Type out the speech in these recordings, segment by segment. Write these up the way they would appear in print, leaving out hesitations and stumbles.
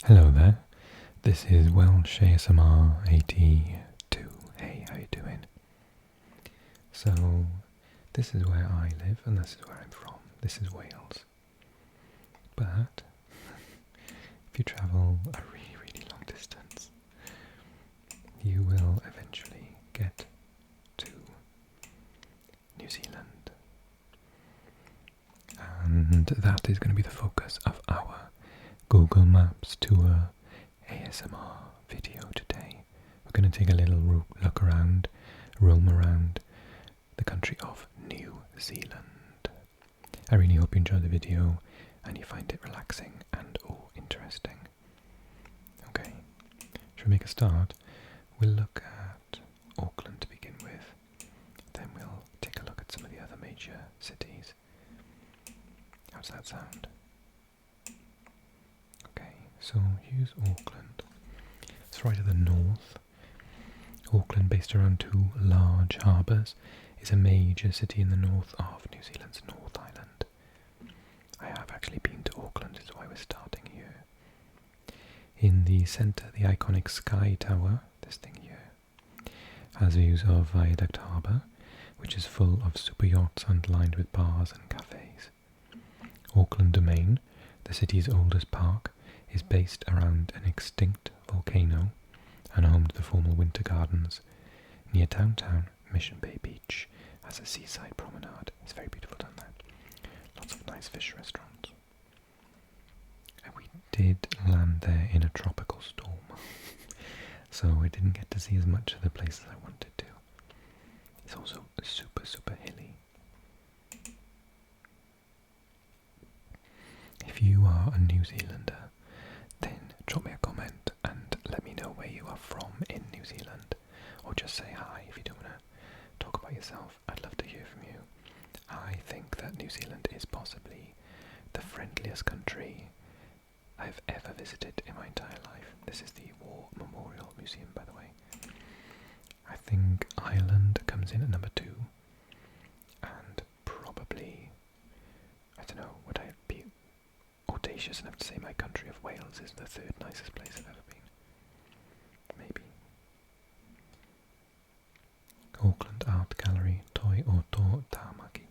Hello there, this is Welsh ASMR 82. Hey, how you doing? So, this is where I live and this is where I'm from. This is Wales. But, if you travel a really, really long distance, you will eventually get to New Zealand. And that is going to be the focus of our Google Maps tour ASMR video today. We're going to take a little look around, roam around the country of New Zealand. I really hope you enjoy the video and you find it relaxing and interesting. Okay, should we make a start? We'll look at Auckland to begin with, then we'll take a look at some of the other major cities. How's that sound? So here's Auckland. It's right at the north. Auckland, based around two large harbours, is a major city in the north of New Zealand's North Island. I have actually been to Auckland, is why we're starting here. In the centre, the iconic Sky Tower, this thing here, has views of Viaduct Harbour, which is full of super yachts and lined with bars and cafes. Auckland Domain, the city's oldest park, is based around an extinct volcano and home to the former winter gardens. Near downtown, Mission Bay Beach has a seaside promenade. It's very beautiful down there. Lots of nice fish restaurants. And we did land there in a tropical storm, so I didn't get to see as much of the places I wanted to. It's also super, super hilly. If you are a New Zealander, then drop me a comment and let me know where you are from in New Zealand, or just say hi if you don't want to talk about yourself. I'd love to hear from you. I think that New Zealand is possibly the friendliest country I've ever visited in my entire life. This is the War Memorial Museum, by the way. I think Ireland comes in at number 2, and probably, I don't know, would I be audacious enough to say my country of Wales is the 3rd nicest place I've ever been? Maybe. Auckland Art Gallery, Toi Oto Tamaki.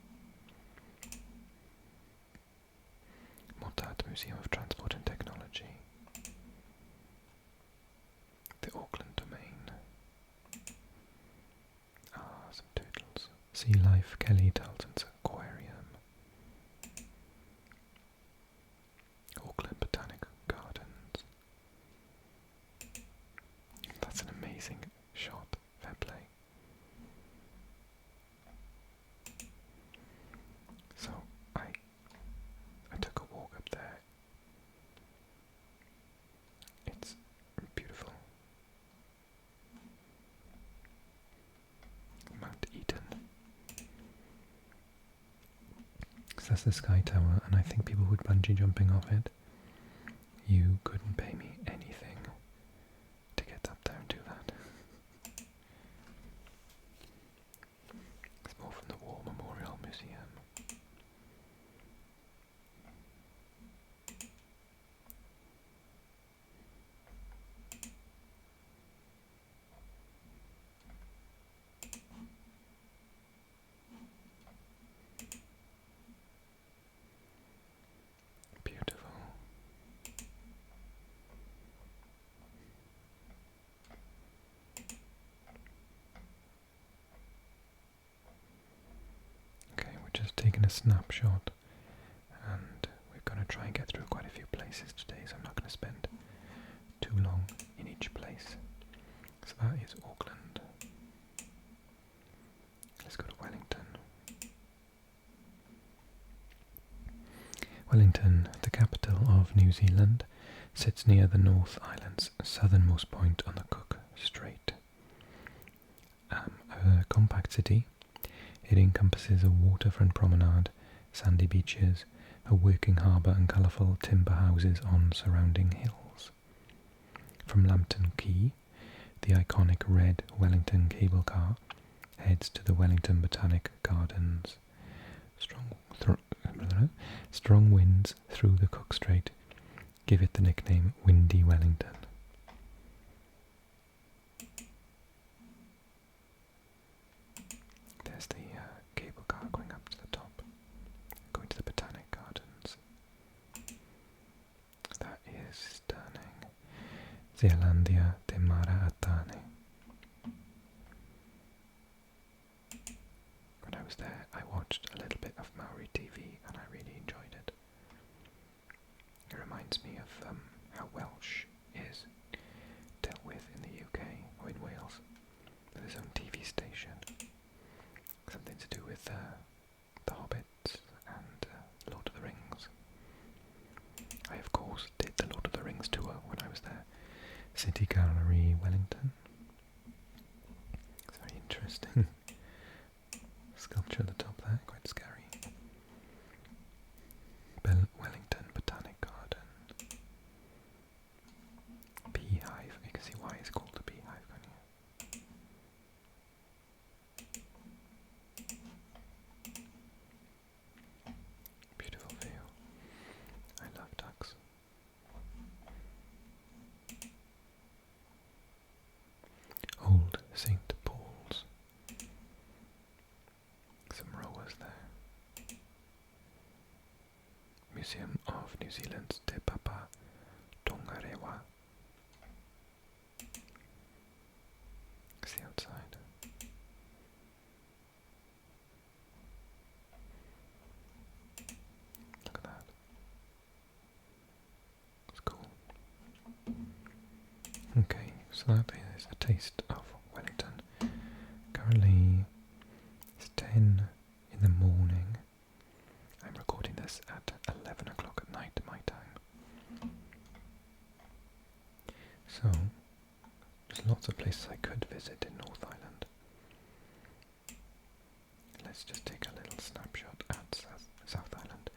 Motat Museum of Transport and Technology. The Auckland Domain. Some turtles. Sea Life, Kelly Dalton's Aquarium. Auckland Botanical Gardens. That's an amazing shot. Fair play. So I took a walk up there. It's beautiful. Mount Eden. So that's the Sky Tower, and I think people would bungee jumping off it. You couldn't pay me anything to get up there and do that. It's more from the War Memorial Museum. Beautiful. Okay, we're just taking a snapshot, and we're going to try and get through quite a few places today, so I'm not going to spend too long in each place. So that is Auckland. Let's go to Wellington. Wellington, the capital of New Zealand, sits near the North Island's southernmost point on the Cook Strait. A compact city, it encompasses a waterfront promenade, sandy beaches, a working harbour and colourful timber houses on surrounding hills. From Lambton Quay, the iconic red Wellington cable car heads to the Wellington Botanic Gardens. Strong winds through the Cook Strait give it the nickname Windy Wellington. There's the cable car going up to the top, going to the Botanic Gardens. That is stunning. Zealandia de Mara Atane. When I was there, I watched a little bit of Maori TV and I really enjoyed it. It reminds me of how Welsh is dealt with in the UK or in Wales, with his own TV station. Something to do with The Hobbit and Lord of the Rings. I of course did the Lord of the Rings tour when I was there. City Gallery, Wellington. It's very interesting. Sculpture at the top there, quite scary. Wellington Botanic Garden. Beehive. You can see why it's called a beehive, can't you? Beautiful view. I love ducks. Old St. Paul's. Some rowers there. Museum of New Zealand's Te Papa Tongarewa. See outside. Look at that. It's cool. Okay, so that is a taste of Wellington. Currently it's 10 in the morning. I'm recording this at 11 o'clock at night my time. So there's lots of places I could visit in North Island. Let's just take a little snapshot at South Island.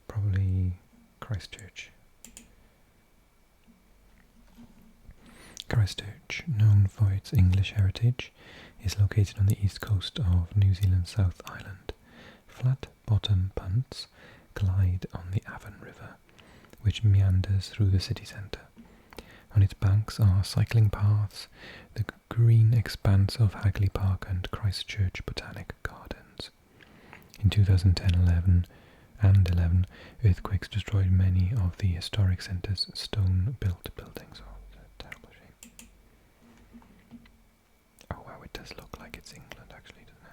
Probably Christchurch. Christchurch, known for its English heritage, is located on the east coast of New Zealand's South Island. Flat bottom punts glide on the Avon River, which meanders through the city centre. On its banks are cycling paths, the green expanse of Hagley Park and Christchurch Botanic Gardens. In 2010-11 and 11, earthquakes destroyed many of the historic centre's stone-built buildings. Oh, it's a terrible shape. Oh wow, it does look like it's England actually, doesn't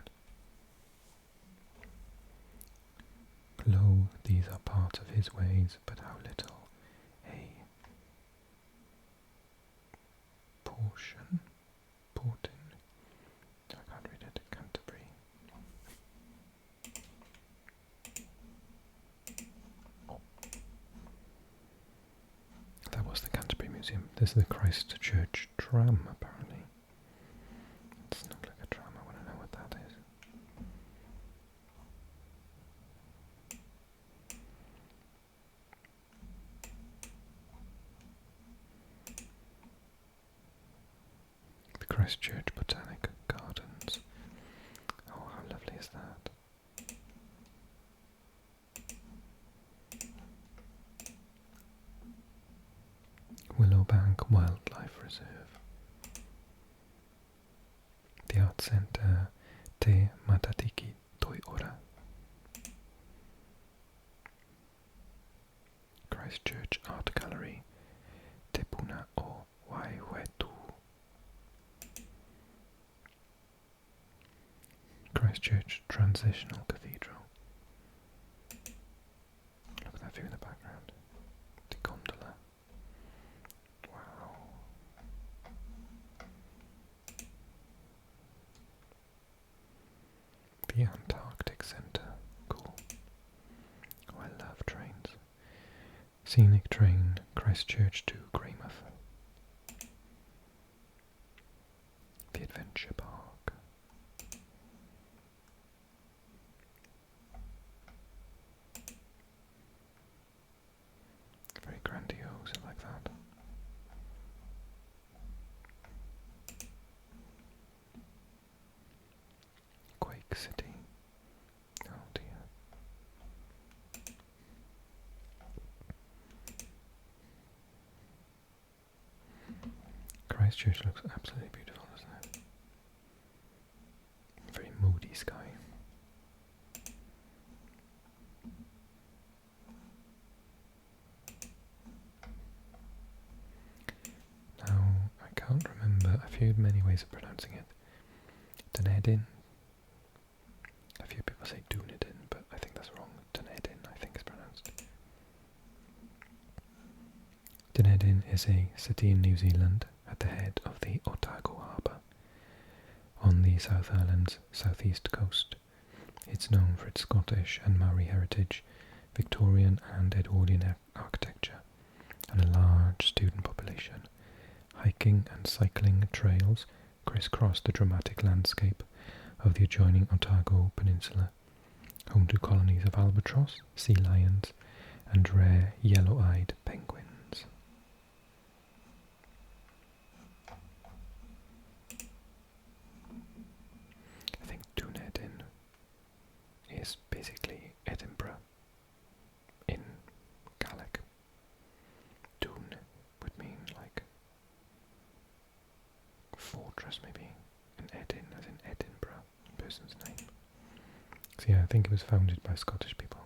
it? Lo, these are part of his ways, but how little a portion, I can't read it, Canterbury. That was the Canterbury Museum. This is the Christchurch tram, apparently. It's not like a tram, I want to know what that is. The Christchurch Botanic Gardens. Oh, how lovely is that? Willowbank Wildlife Reserve. The Art Centre Te Matatiki Toi Ora. Christchurch Art Gallery Te Puna o Waiwetu. Christchurch Transitional Cathedral. Look at that view in the background. The gondola. Wow. The Antarctic Centre. Cool. Oh, I love trains. Scenic train Christchurch to Greymouth. The Adventure Park. Very grandiose, I like that. Quake City. Oh dear. Christchurch looks absolutely beautiful, doesn't it? Very moody sky. Now, I can't remember, I've heard many ways of pronouncing it. Dunedin. A few people say Dunedin, but I think that's wrong. Dunedin, I think is pronounced. Dunedin is a city in New Zealand at the head of the Otago Harbour on the South Island's southeast coast. It's known for its Scottish and Maori heritage, Victorian and Edwardian architecture, and a large student population. Hiking and cycling trails crisscross the dramatic landscape of the adjoining Otago Peninsula, home to colonies of albatross, sea lions, and rare yellow-eyed penguins. I think Dunedin is basically Edinburgh in Gaelic. Dun would mean like fortress maybe, and Edin as in Edinburgh, person's name. So yeah, I think it was founded by Scottish people.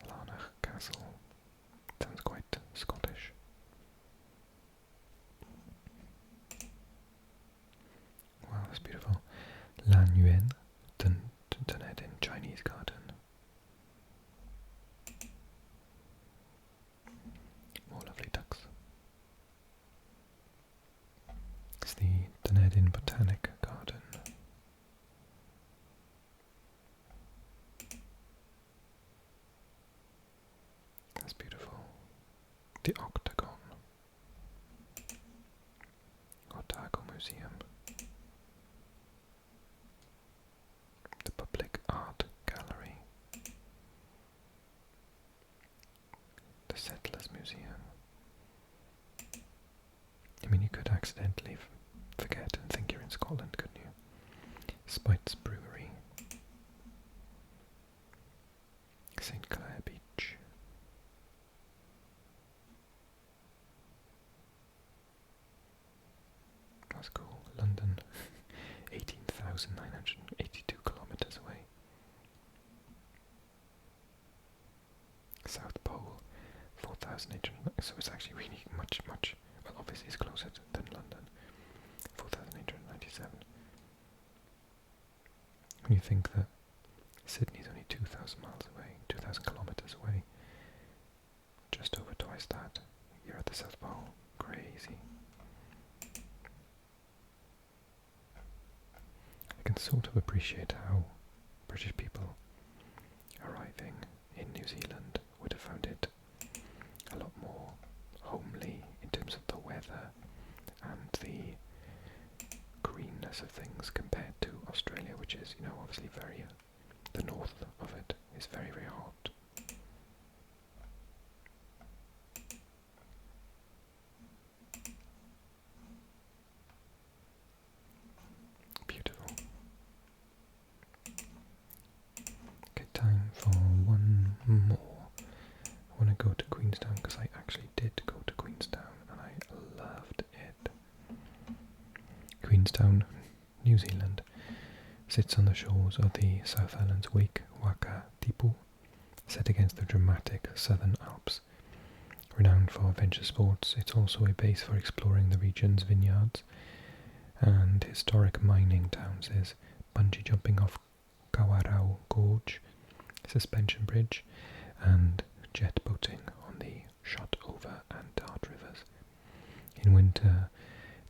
Lanark Castle sounds quite Scottish. Wow, that's beautiful. Lan Yuan, Dunedin Chinese Garden. More lovely ducks. It's the Dunedin Botanic Garden. That's beautiful. The Octagon. Otago Museum. The Public Art Gallery. The Settlers Museum. I mean, you could accidentally forget and think you're in Scotland, couldn't you? Spite's Brewery. St. Clair Beach. That's cool. London, 18,982 kilometres away. South Pole, 4,800. So it's actually really much, well, obviously it's closer than London. 4,897. When you think that Sydney's only 2,000 miles away, 2,000 kilometres away, just over twice that, you're at the South Pole. Crazy. I can sort of appreciate how British people arriving in New Zealand would have found it a lot more homely in terms of the weather and the greenness of things compared to Australia, which is, you know, obviously very, the north of it is very, very hot. Beautiful. Okay, time for one more. I want to go to Queenstown because I actually did go to Queenstown and I loved it. Queenstown, New Zealand, sits on the shores of the South Island's Wake Waka Tipu, set against the dramatic Southern Alps. Renowned for adventure sports, it's also a base for exploring the region's vineyards and historic mining towns. There's bungee jumping off Kawarau Gorge, suspension bridge, and jet boating on the Shotover and Dart rivers. In winter,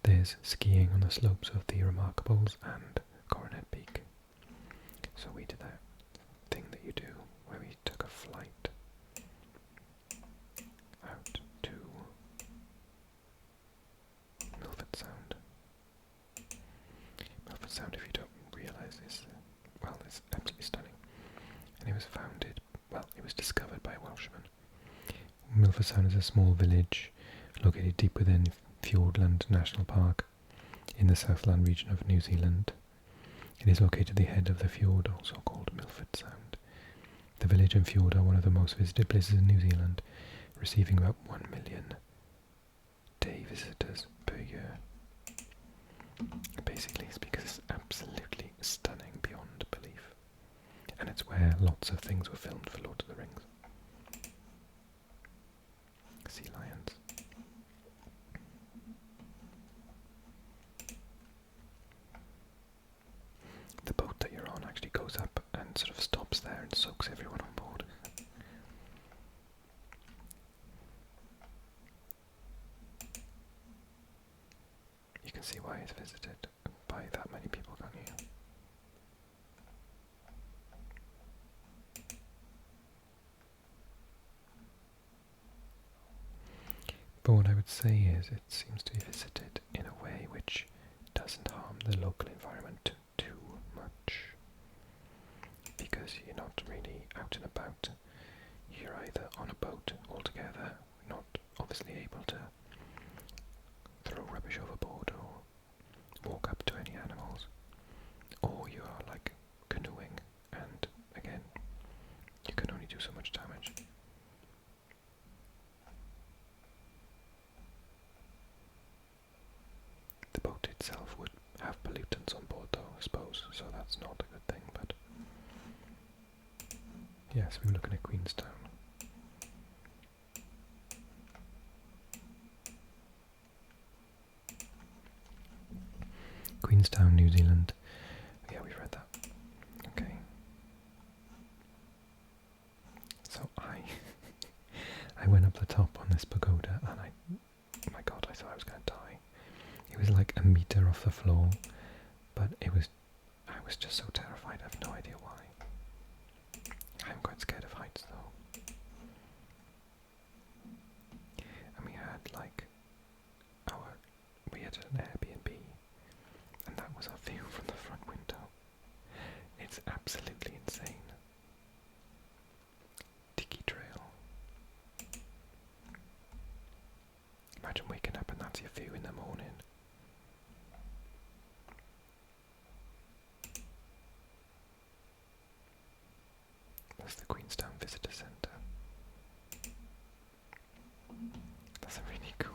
there's skiing on the slopes of the Remarkables and Coronet Peak. So we did that thing that you do, where we took a flight out to Milford Sound. Milford Sound, if you don't realise, is, well, it's absolutely stunning. And it was founded, well, it was discovered by a Welshman. Milford Sound is a small village located deep within Fiordland National Park in the Southland region of New Zealand. It is located at the head of the fjord, also called Milford Sound. The village and fjord are one of the most visited places in New Zealand, receiving about 1 million day visitors per year. Basically, it's because it's absolutely stunning beyond belief. And it's where lots of things were filmed for Lord of the Rings. Sea lions. The boat that you're on actually goes up and sort of stops there and soaks everyone on board. You can see why it's visited by that many people, can't you? But what I would say is it seems to be visited in a way which doesn't harm the local environment too much. Because you're not really out and about. You're either on a boat altogether, not obviously able to throw rubbish overboard or walk up to any animals, or you are like canoeing, and again, you can only do so much damage. The boat itself would have pollutants on board though, I suppose, so that's not a good thing, but yes, we were looking at Queenstown. Queenstown, New Zealand. Yeah, we've read that. Okay. So I went up the top on this pagoda and oh my god, I thought I was going to die. It was like a meter off the floor, but I was just so terrified, I have no idea why. I'm quite scared of heights though. And we had like we had an Airbnb, and that was our view from the front window. It's absolutely insane. Tiki trail. Imagine waking up and that's your view in the morning. That's the Queenstown Visitor Centre. That's really cool.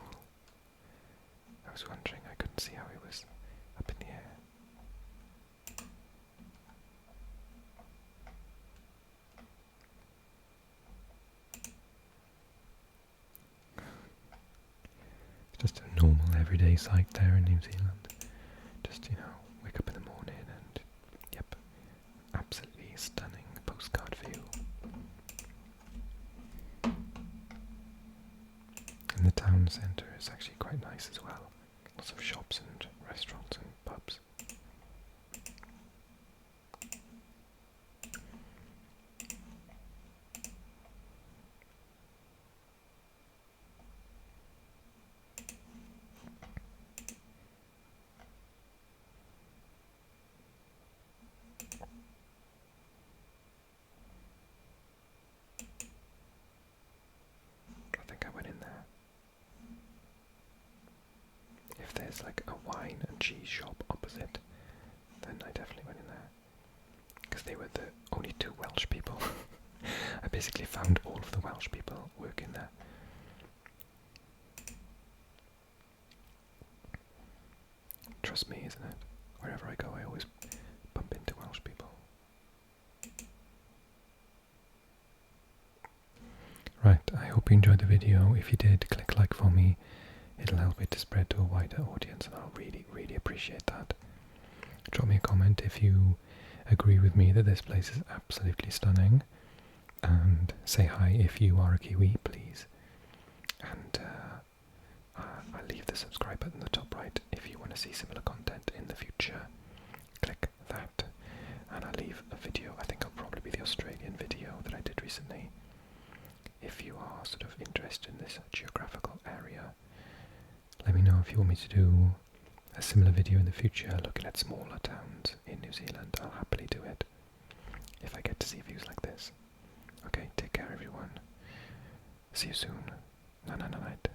I was wondering, I couldn't see how it was up in the air. Just a normal everyday sight there in New Zealand. Just, wake up in the morning and, yep, absolutely stunning postcard view. And the town centre is actually quite nice as well. Lots of shops and restaurants and pubs. I think I went in there. If there's like a wine and cheese shop opposite, then I definitely went in there. Because they were the only two Welsh people. I basically found all of the Welsh people working there. Trust me, isn't it? Wherever I go, I always bump into Welsh people. Right, I hope you enjoyed the video. If you did, click like for me. It'll help it to spread to a wider audience, and I'll really, really appreciate that. Drop me a comment if you agree with me that this place is absolutely stunning, and say hi if you are a Kiwi, please. And I'll leave the subscribe button in the top right if you want to see similar content in the future. Click that, and I'll leave a video. I think it'll probably be the Australian video that I did recently. If you are sort of interested in this geographical area, let me know if you want me to do a similar video in the future looking at smaller towns in New Zealand. I'll happily do it if I get to see views like this. Okay, take care everyone. See you soon. Night.